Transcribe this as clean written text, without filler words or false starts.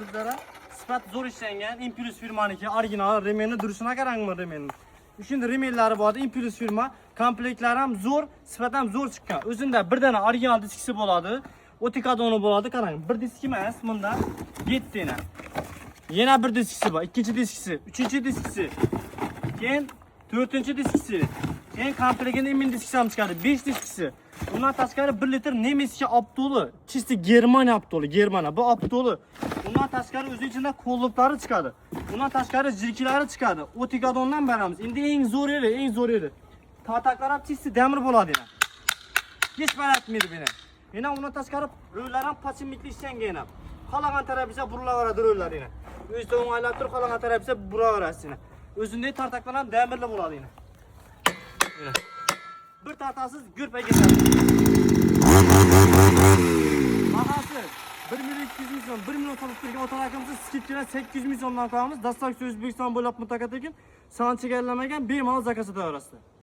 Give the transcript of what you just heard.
bizlere sifat zo'r ishlangan Impulse firmaniki original remenni durishini qarangmi remenni. Shunda remellari bor, Impulse firma, komplektlar ham zo'r, sifat ham zo'r chiqqan. O'zida bir dona original diskisi bo'ladi, otikadoni bo'ladi, qarang. Bir disk emas, bunda 7 dona. Yana bir diskisi bor, ikkinchi diskisi, uchinchi diskisi. Keyin 4-diskisi. Keyin komplektning min diskisi ham chiqadi, 5 diskisi. Bundan tashqari 1 litr Nemeski Aptoli, chisti Germaniya Aptoli, Germaniya. Bu Aptoli. Bundan tashqari o'z ichida qo'lliqlari chiqadi. Bundan tashqari jilkilari chiqadi. Otikadondan beramiz. Endi eng zo'r edi. Tataklar ham chisti demir bo'ladi yana. Hech baratmaydi buni. Yana undan tashqari ro'llar ham pachimlikli ishlangan yana. Qolagan tarafiga burilaveradi ro'llar yana. O'zida o'nglab turib qolagan tarafiga buraverasiz. O'zindagi tartaklar ham demirli bo'ladi yana. Bir tatasiz gurpa ketadi. Bahasi 1 million 200 milyon, 1 million solib turgan otalarimiz skidkilar 800 milliondan qo'yamiz. Dastlabki O'zbekiston bo'ylab mutaqaddikin son chegaralanmagan bemalol zakaz etaverasizlar.